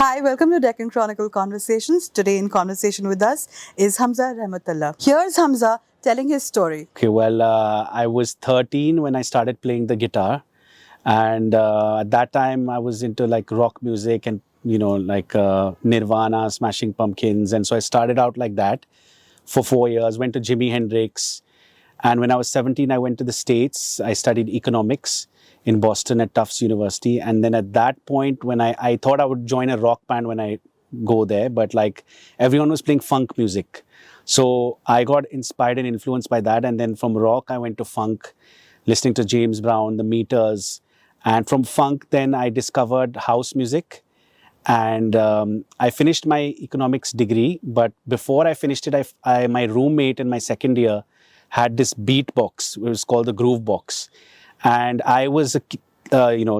Hi, welcome to Deccan Chronicle Conversations. Today in conversation with us is Hamza Rahimtula. Here's Hamza telling his story. Okay, well, I was 13 when I started playing the guitar. And at that time, I was into like rock music and, Nirvana, Smashing Pumpkins. And so I started out like that for 4 years, went to Jimi Hendrix. And when I was 17, I went to the States. I studied economics in Boston at Tufts University. And then at that point, when I thought I would join a rock band when I go there, but like everyone was playing funk music. So I got inspired and influenced by that. And then from rock, I went to funk, listening to James Brown, the Meters. And from funk, then I discovered house music. And I finished my economics degree. But before I finished it, my roommate in my second year had this beat box. It was called the Groove Box. And I was,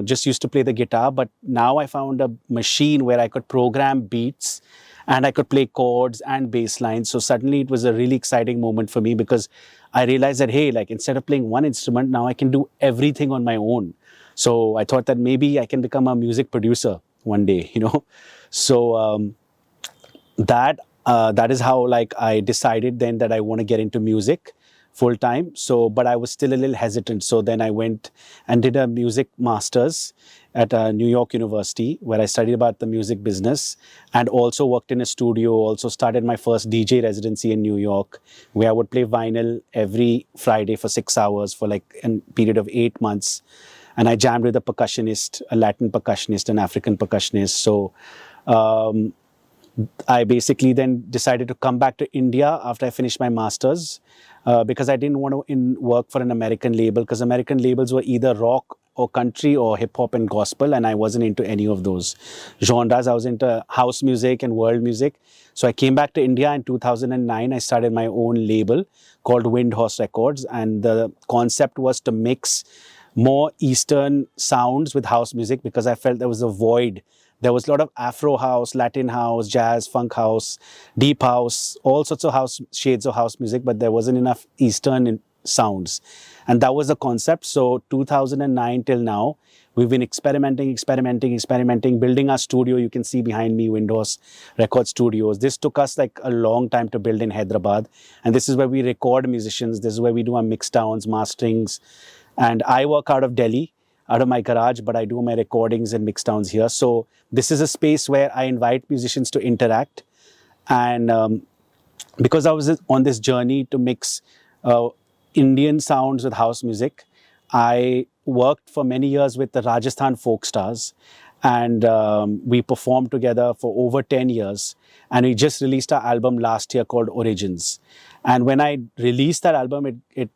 just used to play the guitar. But now I found a machine where I could program beats and I could play chords and bass lines. So suddenly it was a really exciting moment for me because I realized that, hey, like instead of playing one instrument, now I can do everything on my own. So I thought that maybe I can become a music producer one day, So that is how like I decided then that I want to get into music full time. So, but I was still a little hesitant. So then I went and did a music master's at New York University, where I studied about the music business and also worked in a studio. Also started my first DJ residency in New York, where I would play vinyl every Friday for 6 hours for like a period of 8 months. And I jammed with a percussionist, a Latin percussionist, an African percussionist. So I basically then decided to come back to India after I finished my master's because I didn't want to work for an American label, because American labels were either rock or country or hip hop and gospel, and I wasn't into any of those genres. I was into house music and world music. So I came back to India in 2009. I started my own label called Windhorse Records, and the concept was to mix more Eastern sounds with house music because I felt there was a void. There was a lot of Afro house, Latin house, jazz, funk house, deep house, all sorts of shades of house music, but there wasn't enough Eastern sounds. And that was the concept. So 2009 till now, we've been experimenting, building our studio. You can see behind me, Windows Record Studios. This took us like a long time to build in Hyderabad. And this is where we record musicians. This is where we do our mix downs, masterings. And I work out of Delhi, out of my garage, but I do my recordings and mix downs here. So this is a space where I invite musicians to interact. And because I was on this journey to mix Indian sounds with house music, I worked for many years with the Rajasthan folk stars. And we performed together for over 10 years. And we just released our album last year called Origins. And when I released that album, it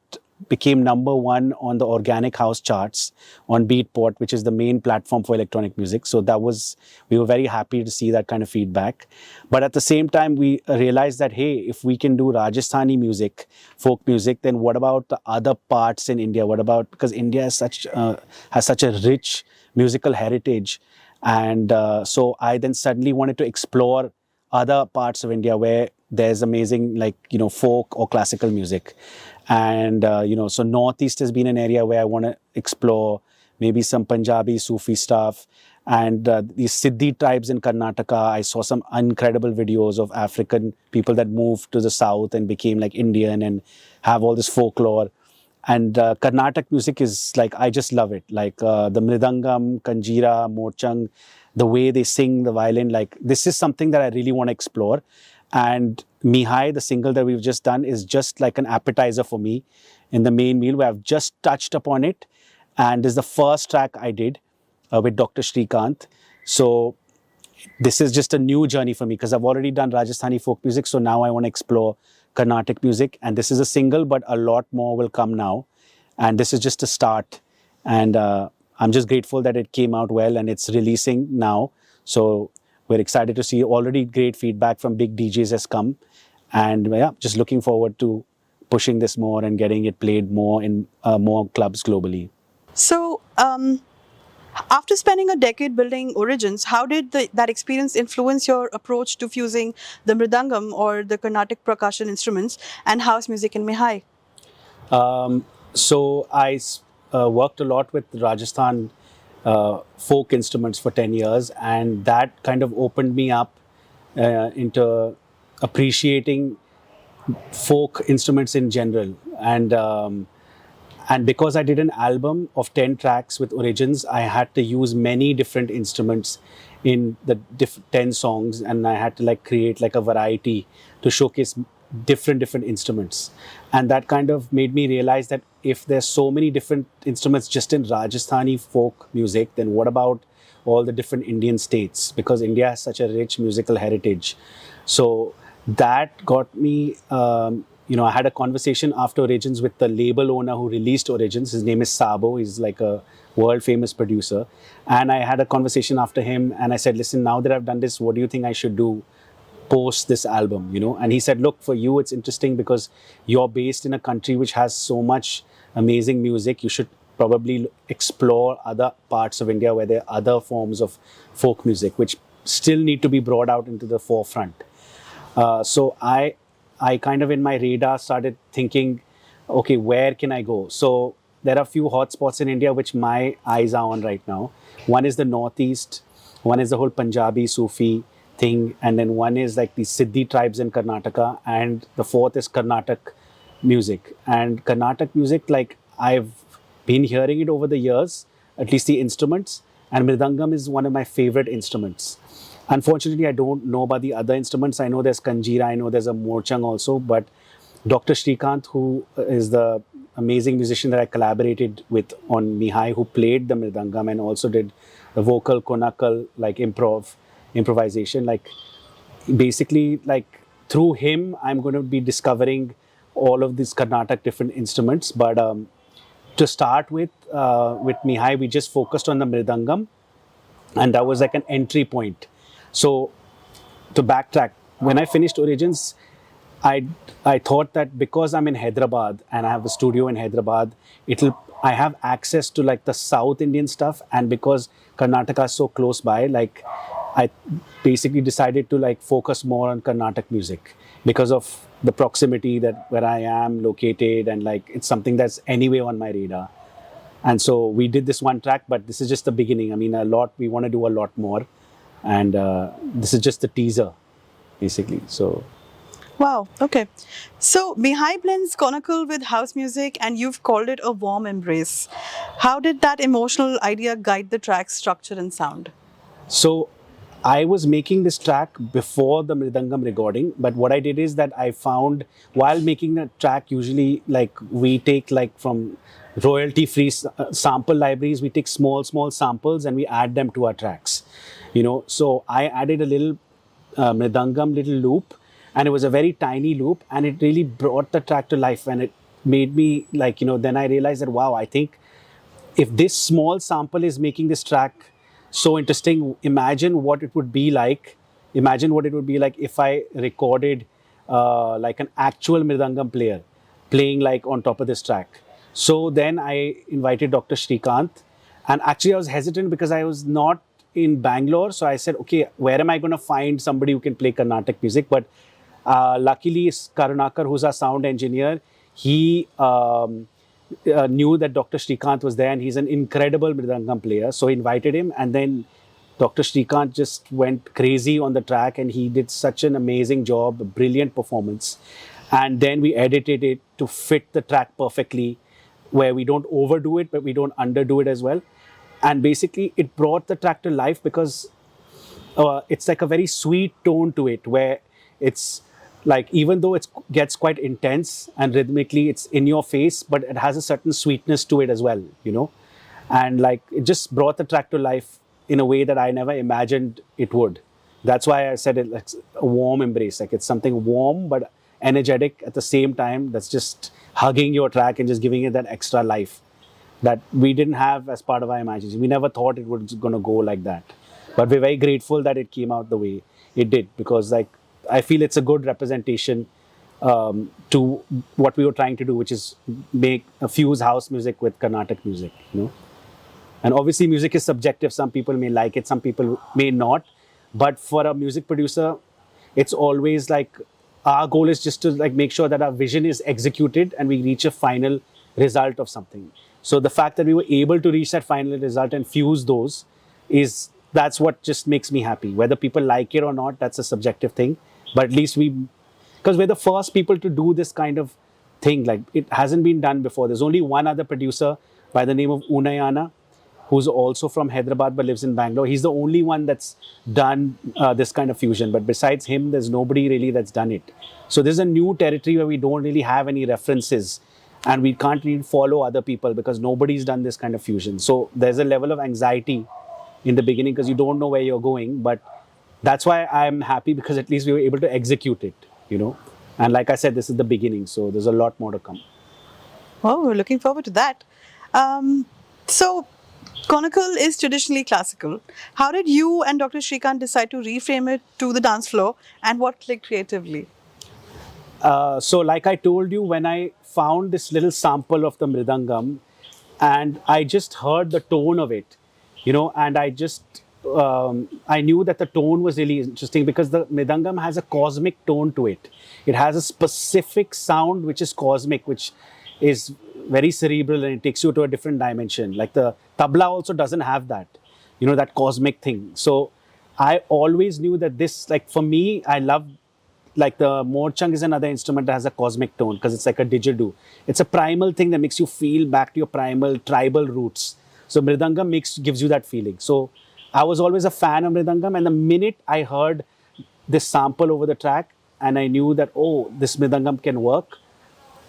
became #1 on the organic house charts on Beatport, which is the main platform for electronic music. So we were very happy to see that kind of feedback. But at the same time, we realized that, hey, if we can do Rajasthani music, folk music, then what about the other parts in India? Because India has such a rich musical heritage. And so I then suddenly wanted to explore other parts of India where there's amazing, folk or classical music. And, so Northeast has been an area where I want to explore maybe some Punjabi, Sufi stuff. And these Siddhi tribes in Karnataka, I saw some incredible videos of African people that moved to the south and became like Indian and have all this folklore. And Carnatic music is like, I just love it. Like the mridangam, kanjira, mochang, the way they sing the violin, like this is something that I really want to explore. And Mihai, the single that we've just done, is just like an appetizer for me in the main meal where I've just touched upon it. And this is the first track I did with Dr. Shrikant. So this is just a new journey for me because I've already done Rajasthani folk music. So now I want to explore Carnatic music. And this is a single, but a lot more will come now. And this is just a start. And I'm just grateful that it came out well and it's releasing now. So we're excited to see already great feedback from big DJs has come. And yeah, just looking forward to pushing this more and getting it played more in more clubs globally. So, after spending a decade building Origins, how did that experience influence your approach to fusing the mridangam or the Carnatic percussion instruments and house music in Mihai? So I worked a lot with Rajasthan folk instruments for 10 years, and that kind of opened me up into appreciating folk instruments in general. And because I did an album of 10 tracks with Origins, I had to use many different instruments in the 10 songs, and I had to like create like a variety to showcase different instruments. And that kind of made me realize that if there's so many different instruments just in Rajasthani folk music, then what about all the different Indian states? Because India has such a rich musical heritage. So that got me, I had a conversation after Origins with the label owner who released Origins. His name is Sabo. He's like a world famous producer. And I had a conversation after him, and I said, listen, now that I've done this, what do you think I should do post this album, And he said, look, for you, it's interesting because you're based in a country which has so much amazing music. You should probably explore other parts of India where there are other forms of folk music, which still need to be brought out into the forefront. So I kind of in my radar started thinking, okay, where can I go? So there are a few hotspots in India which my eyes are on right now. One is the Northeast, one is the whole Punjabi Sufi thing, and then one is like the Siddhi tribes in Karnataka, and the fourth is Karnataka music. And Karnataka music, like I've been hearing it over the years, at least the instruments, and Mridangam is one of my favorite instruments. Unfortunately, I don't know about the other instruments. I know there's Kanjira, I know there's a Morchang also, but Dr. Shrikant, who is the amazing musician that I collaborated with on Mihai, who played the Mridangam and also did the vocal konakal, like improvisation, like basically like through him, I'm going to be discovering all of these Carnatic different instruments. But to start with Mihai, we just focused on the Mridangam, and that was like an entry point. So to backtrack, when I finished Origins, I thought that because I'm in Hyderabad and I have a studio in Hyderabad, I have access to like the South Indian stuff, and because Karnataka is so close by, like I basically decided to like focus more on Carnatic music because of the proximity that where I am located, and like it's something that's anyway on my radar. And so we did this one track, but this is just the beginning. I mean, we want to do a lot more. And this is just the teaser, basically. So, wow, okay. So Mihai blends conical with house music, and you've called it a warm embrace. How did that emotional idea guide the track's structure and sound? So I was making this track before the Mridangam recording, but what I did is that I found while making the track, usually like we take like from royalty-free sample libraries, we take small samples and we add them to our tracks. So I added a little Mridangam little loop, and it was a very tiny loop, and it really brought the track to life, and it made me like, then I realized that, wow, I think if this small sample is making this track so interesting, imagine what it would be like. Imagine what it would be like if I recorded like an actual Mridangam player playing like on top of this track. So then I invited Dr. Shrikant, and actually I was hesitant because I was not in Bangalore. So I said, okay, where am I going to find somebody who can play Carnatic music? But luckily, Karunakar, who's our sound engineer, he knew that Dr. Shrikant was there, and he's an incredible Mridangam player. So he invited him, and then Dr. Shrikant just went crazy on the track, and he did such an amazing job, a brilliant performance. And then we edited it to fit the track perfectly, where we don't overdo it, but we don't underdo it as well. And basically, it brought the track to life because it's like a very sweet tone to it, where it's like, even though it gets quite intense and rhythmically it's in your face, but it has a certain sweetness to it as well, And like, it just brought the track to life in a way that I never imagined it would. That's why I said it's a warm embrace. Like, it's something warm, but energetic at the same time, that's just hugging your track and just giving it that extra life that we didn't have as part of our imagination. We never thought it was going to go like that. But we're very grateful that it came out the way it did, because like, I feel it's a good representation to what we were trying to do, which is fuse house music with Carnatic music, And obviously music is subjective. Some people may like it, some people may not. But for a music producer, it's always like, our goal is just to like make sure that our vision is executed and we reach a final result of something. So the fact that we were able to reach that final result and fuse those that's what just makes me happy. Whether people like it or not, that's a subjective thing. But at least because we're the first people to do this kind of thing. Like, it hasn't been done before. There's only one other producer by the name of Unayana, who's also from Hyderabad but lives in Bangalore. He's the only one that's done this kind of fusion. But besides him, there's nobody really that's done it. So this is a new territory where we don't really have any references, and we can't really follow other people because nobody's done this kind of fusion. So there's a level of anxiety in the beginning because you don't know where you're going. But that's why I'm happy, because at least we were able to execute it, And like I said, this is the beginning. So there's a lot more to come. Well, we're looking forward to that. So, Conical is traditionally classical. How did you and Dr. Shrikant decide to reframe it to the dance floor, and what clicked creatively? So like I told you, when I found this little sample of the mridangam, and I just heard the tone of it, and I knew that the tone was really interesting, because the mridangam has a cosmic tone to it. It has a specific sound which is cosmic, which is very cerebral, and it takes you to a different dimension. Like the tabla also doesn't have that, that cosmic thing. So I always knew that this, like, for me, I love, like, the morchang is another instrument that has a cosmic tone, because it's like a didgeridoo. It's a primal thing that makes you feel back to your primal tribal roots. So mridangam gives you that feeling. So I was always a fan of mridangam, and the minute I heard this sample over the track, and I knew that, oh, this mridangam can work,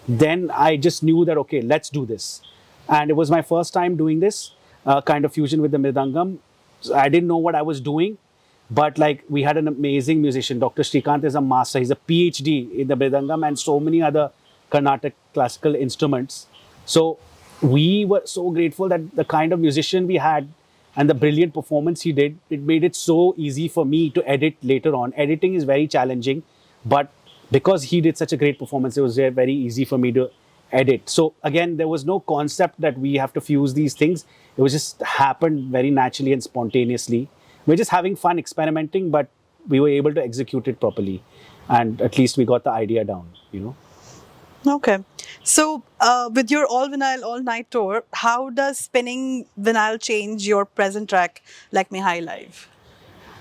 then I just knew that, okay, let's do this. And it was my first time doing this kind of fusion with the mridangam. So I didn't know what I was doing, but like, we had an amazing musician. Dr. Shrikant is a master. He's a PhD in the mridangam and so many other Carnatic classical instruments. So we were so grateful that the kind of musician we had and the brilliant performance he did, it made it so easy for me to edit later on. Editing is very challenging, but because he did such a great performance, it was very easy for me to edit. So again, there was no concept that we have to fuse these things. It was just happened very naturally and spontaneously. We're just having fun experimenting, but we were able to execute it properly. And at least we got the idea down, Okay. So, with your all vinyl, all night tour, how does spinning vinyl change your present track, like Mihai Live?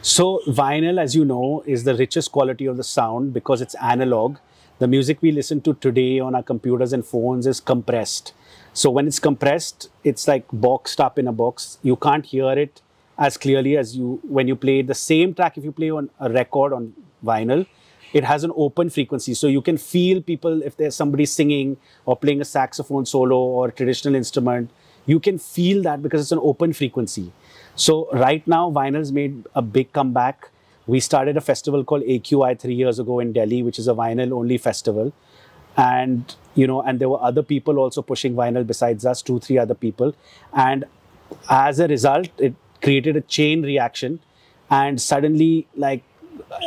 So vinyl, as you know, is the richest quality of the sound because it's analog. The music we listen to today on our computers and phones is compressed. So when it's compressed, it's like boxed up in a box. You can't hear it as clearly as when you play the same track. If you play on a record on vinyl, it has an open frequency. So you can feel people, if there's somebody singing or playing a saxophone solo or a traditional instrument, you can feel that because it's an open frequency. So right now, vinyl's made a big comeback. We started a festival called AQI 3 years ago in Delhi, which is a vinyl-only festival. And, and there were other people also pushing vinyl besides us, 2-3 other people. And as a result, it created a chain reaction. And suddenly, like,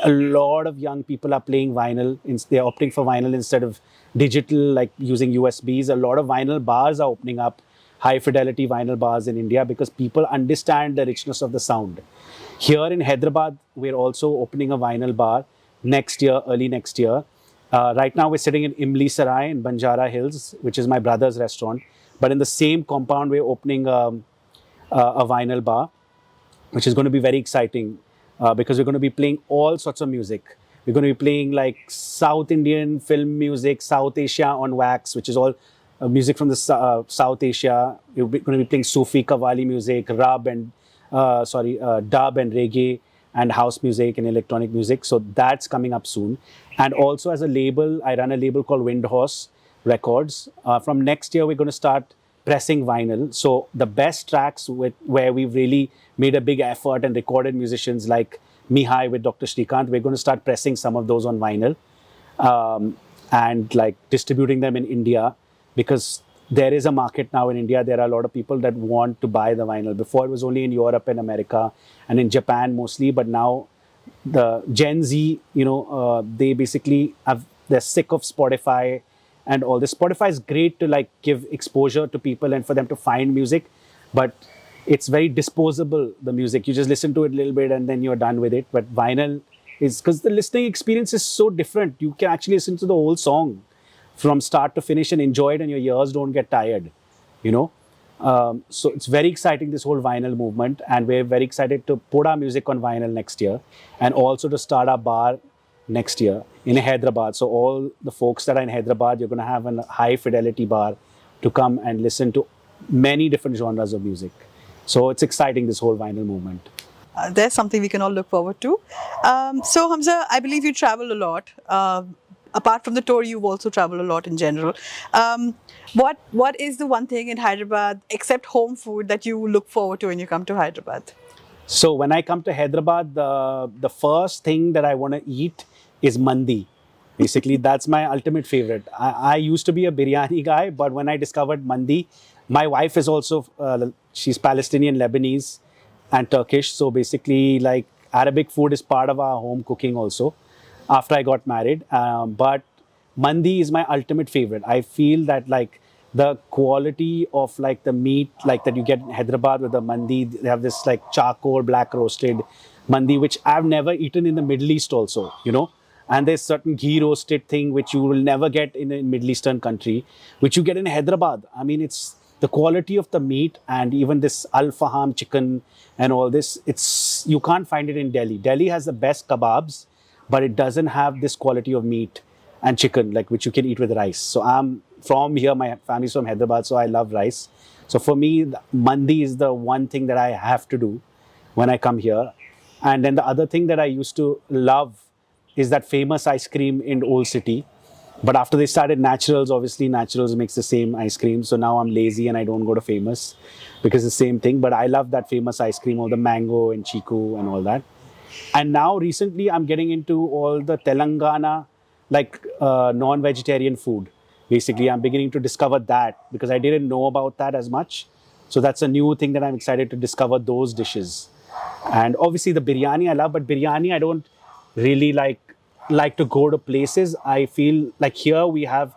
a lot of young people are playing vinyl. They're opting for vinyl instead of digital, like using USBs. A lot of vinyl bars are opening up, high fidelity vinyl bars in India, because people understand the richness of the sound. Here in Hyderabad, we're also opening a vinyl bar next year, early next year. Right now, we're sitting in Imli Sarai in Banjara Hills, which is my brother's restaurant. But in the same compound, we're opening a vinyl bar, which is going to be very exciting because we're going to be playing all sorts of music. We're going to be playing like South Indian film music, South Asia on wax, which is all music from the South Asia. We're going to be playing Sufi Qawwali music, dub and reggae and house music and electronic music. So that's coming up soon. And also as a label, I run a label called Windhorse Records. From next year, we're going to start pressing vinyl. So the best tracks where we've really made a big effort and recorded musicians like Mihai with Dr. Shrikant, we're going to start pressing some of those on vinyl and like distributing them in India, because there is a market now in India. There are a lot of people that want to buy the vinyl. Before it was only in Europe and America and in Japan mostly, but now the Gen Z, they basically they're sick of Spotify and all this. Spotify is great to like give exposure to people and for them to find music, but it's very disposable, the music. You just listen to it a little bit and then you're done with it. But vinyl is, because the listening experience is so different. You can actually listen to the whole song from start to finish and enjoy it, and your ears don't get tired, So it's very exciting, this whole vinyl movement, and we're very excited to put our music on vinyl next year, and also to start our bar next year in Hyderabad. So all the folks that are in Hyderabad, you're going to have a high fidelity bar to come and listen to many different genres of music. So it's exciting, this whole vinyl movement. There's something we can all look forward to. So Hamza, I believe you travel a lot. Apart from the tour, you also travel a lot in general. What is the one thing in Hyderabad, except home food, that you look forward to when you come to Hyderabad? So when I come to Hyderabad, the first thing that I want to eat is mandi. Basically, that's my ultimate favorite. I used to be a biryani guy, but when I discovered mandi, my wife is also, she's Palestinian, Lebanese, and Turkish. So basically, like Arabic food is part of our home cooking also after I got married. But mandi is my ultimate favorite. I feel that like the quality of like the meat like that you get in Hyderabad with the mandi, they have this like charcoal black roasted mandi, which I've never eaten in the Middle East also, you know. And there's certain ghee roasted thing which you will never get in a Middle Eastern country, which you get in Hyderabad. I mean, it's the quality of the meat, and even this Al Faham chicken and all this, it's you can't find it in Delhi. Delhi has the best kebabs, but it doesn't have this quality of meat and chicken like which you can eat with rice. So I'm from here, my family's from Hyderabad, so I love rice. So for me, mandi is the one thing that I have to do when I come here. And then the other thing that I used to love is that famous ice cream in Old City. But after they started Naturals, obviously Naturals makes the same ice cream. So now I'm lazy and I don't go to Famous because it's the same thing. But I love that famous ice cream, all the mango and chiku and all that. And now recently I'm getting into all the Telangana, like non-vegetarian food. Basically, I'm beginning to discover that because I didn't know about that as much. So that's a new thing that I'm excited to discover, those dishes. And obviously the biryani I love, but biryani I don't really like to go to places. I feel like here we have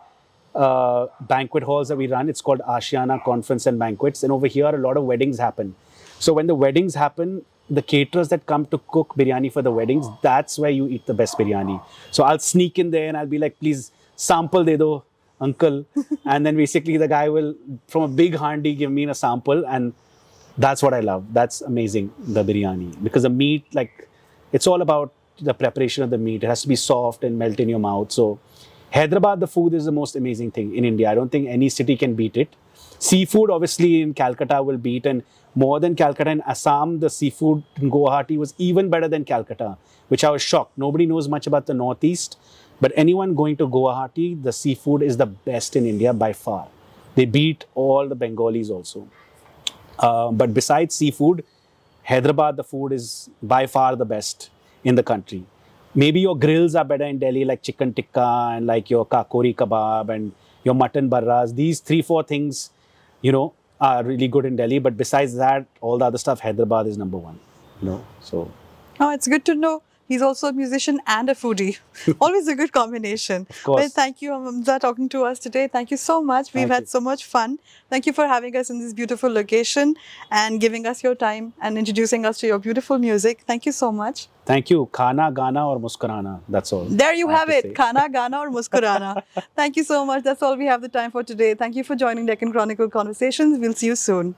banquet halls that we run. It's called Ashiana Conference and Banquets. And over here, a lot of weddings happen. So when the weddings happen, the caterers that come to cook biryani for the weddings, that's where you eat the best biryani. So I'll sneak in there and I'll be like, please sample de do, uncle. And then basically the guy will, from a big handi, give me a sample. And that's what I love. That's amazing, the biryani. Because the meat, like, it's all about the preparation of the meat. It has to be soft and melt in your mouth. So Hyderabad, the food is the most amazing thing in India. I don't think any city can beat it. Seafood, obviously, in Calcutta will beat. And more than Calcutta, in Assam, the seafood in Guwahati was even better than Calcutta, which I was shocked. Nobody knows much about the Northeast. But anyone going to Guwahati, the seafood is the best in India by far. They beat all the Bengalis also. But besides seafood, Hyderabad, the food is by far the best in the country. Maybe your grills are better in Delhi, like chicken tikka and like your kakori kebab and your mutton barras. These 3-4 things, you know, are really good in Delhi. But besides that, all the other stuff, Hyderabad is number one. You know, so. Oh, it's good to know. He's also a musician and a foodie. Always a good combination. Of course. Well, thank you, Hamza, talking to us today. Thank you so much. We've had so much fun. Thank you for having us in this beautiful location and giving us your time and introducing us to your beautiful music. Thank you so much. Thank you. Khana, gana or muskarana. That's all. There you have it. Khana, gana or muskarana. Thank you so much. That's all we have the time for today. Thank you for joining Deccan Chronicle Conversations. We'll see you soon.